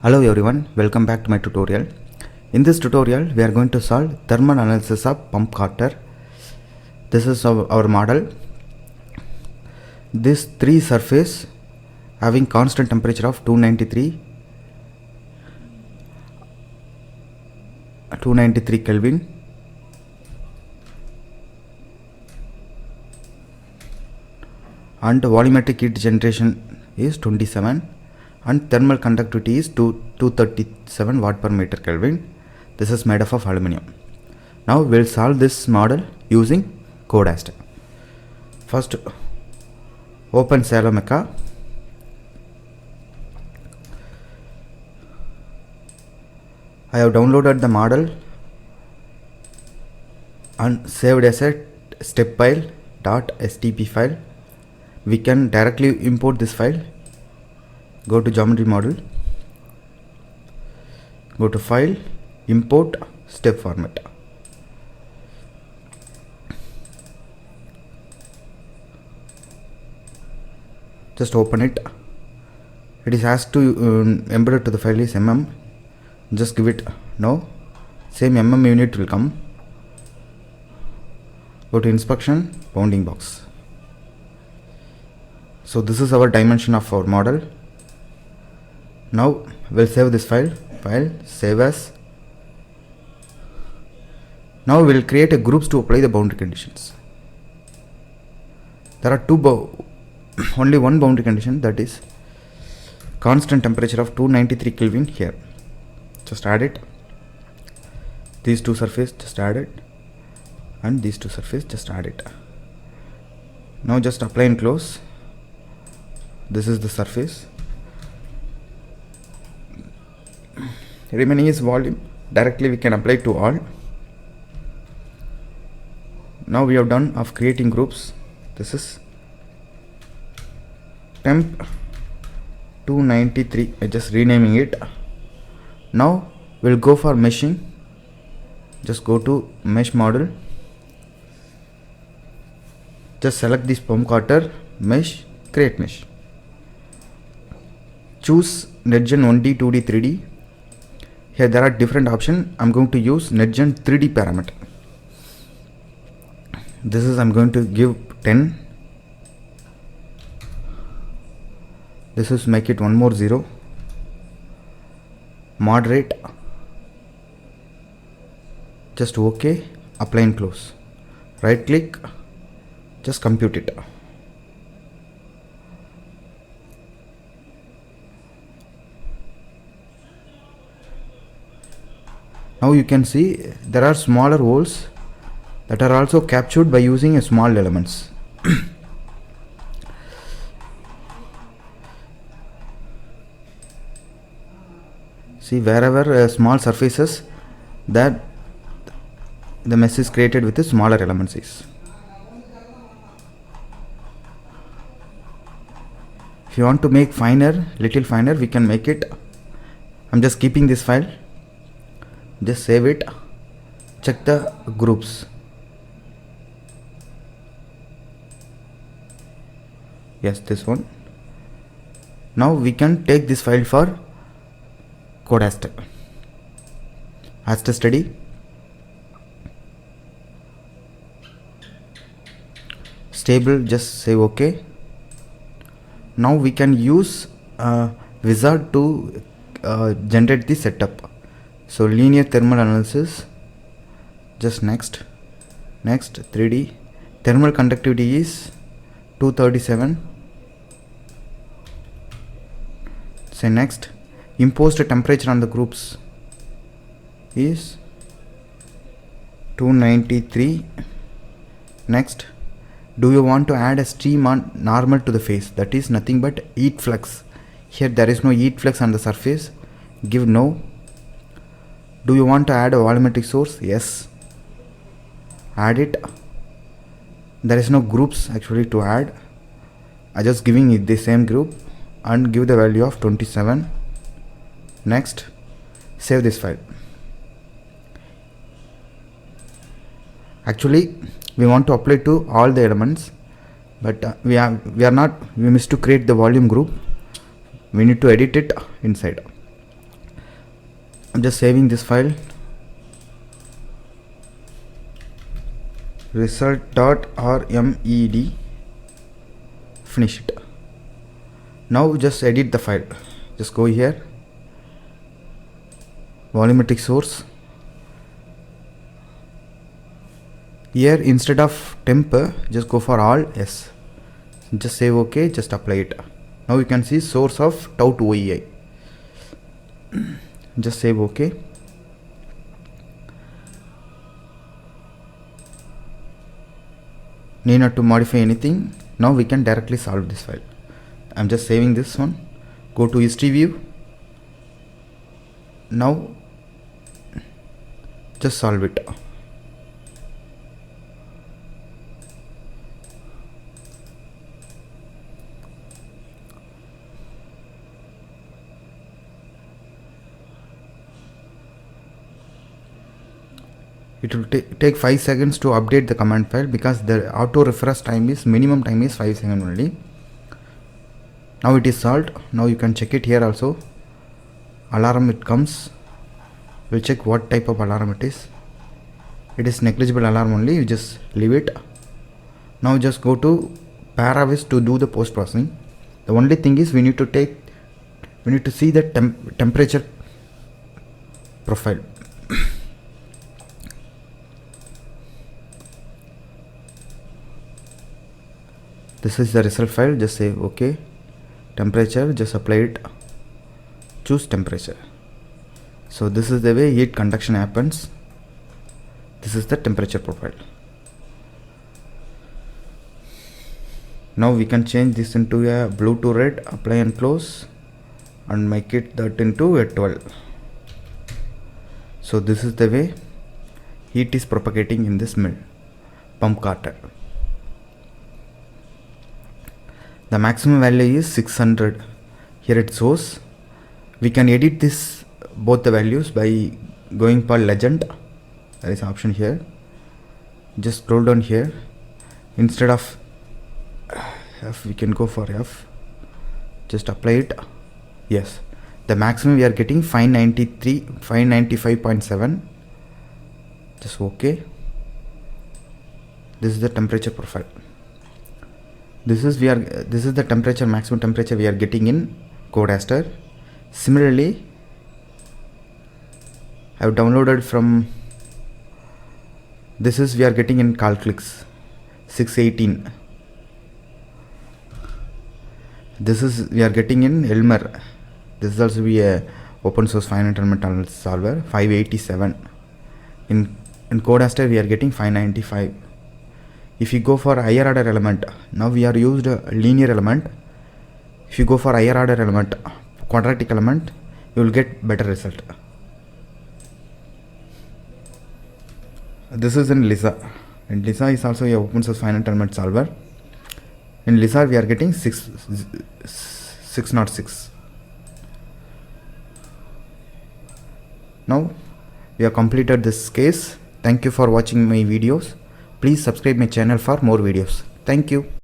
Hello everyone, welcome back to my tutorial. In this tutorial, we are going to solve thermal analysis of pump carter. This is our model. This three surface having constant temperature of 293 Kelvin. And volumetric heat generation is 27. And thermal conductivity is 237 watt per meter Kelvin. This is made up of aluminum. Now we'll solve this model using code aster. First, open salome meca. I have downloaded the model and saved as a step file .stp file. We can directly import this file. Go to geometry model, go to file, import, step format. Just open it. It is asked to embed to the file is mm. Just give it no. Same mm unit will come. Go to inspection, bounding box. So this is our dimension of our model. Now we'll save this file, save as. Now we'll create a groups to apply the boundary conditions. There are only one boundary condition, that is constant temperature of 293 Kelvin here. Just add it. These two surface just add it, and these two surface just add it. Now just apply and close. This is the surface. Remaining is volume. Directly we can apply to all. Now we have done of creating groups. This is temp 293. Just renaming it. Now we'll go for meshing. Just go to mesh model. Just select this pump carter, mesh, create mesh. Choose NetGen 1D, 2D, 3D. Here there are different options. I'm going to use NetGen 3D parameter. This is I'm going to give 10. This is make it one more 0. Moderate. Just OK. Apply and close. Right click. Just compute it. Now you can see there are smaller holes that are also captured by using a small elements. See, wherever small surfaces, that the mesh is created with the smaller elements is. If you want to make finer, little finer, we can make it. I'm just keeping this file. Just save it. Check the groups. Yes, this one. Now we can take this file for code aster. Aster study. Stable, just say OK. Now we can use wizard to generate the setup. So linear thermal analysis, just next 3D. Thermal conductivity is 237. Say next. Imposed temperature on the groups is 293. Next, do you want to add a stream on normal to the face? That is nothing but heat flux. Here there is no heat flux on the surface. Give no. Do you want to add a volumetric source? Yes. Add it. There is no groups actually to add. I just giving it the same group and give the value of 27. Next, save this file. Actually, we want to apply to all the elements, but we missed to create the volume group. We need to edit it inside. I'm just saving this file, result.rmed, finish it. Now just edit the file. Just go here, volumetric source. Here instead of temp, just go for all yes. Just save OK, just apply it. Now you can see source of tut-56. Just save OK. Need not to modify anything. Now we can directly solve this file. I'm just saving this one. Go to history view. Now just solve it. It will take 5 seconds to update the command file because the auto refresh time is minimum time is 5 seconds only. Now it is solved. Now you can check it here also. Alarm it comes. We'll check what type of alarm it is. It is negligible alarm only. You just leave it. Now just go to paraview to do the post processing. The only thing is we need to see the temperature profile. This is the result file. Just say OK. Temperature, just apply it. Choose temperature. So this is the way heat conduction happens. This is the temperature profile. Now we can change this into a blue to red, apply and close, and make it that into a 12. So this is the way heat is propagating in this mill pump carter. The maximum value is 600. Here it shows. We can edit this both the values by going for legend. There is an option here. Just scroll down here. Instead of F, we can go for F. Just apply it. Yes. The maximum we are getting 595.7. Just OK. This is the temperature profile. This is the temperature, maximum temperature we are getting in aster. Similarly, I have downloaded from we are getting in Calclix 618. We are getting in Elmer. This is also be a open source finite element solver 587. In aster we are getting 595. If you go for higher order element, now we are used a linear element. If you go for higher order element, quadratic element, you will get better result. This is in Lisa. And Lisa is also a open source finite element solver. In Lisa we are getting 606. Now we have completed this case. Thank you for watching my videos. Please subscribe my channel for more videos. Thank you.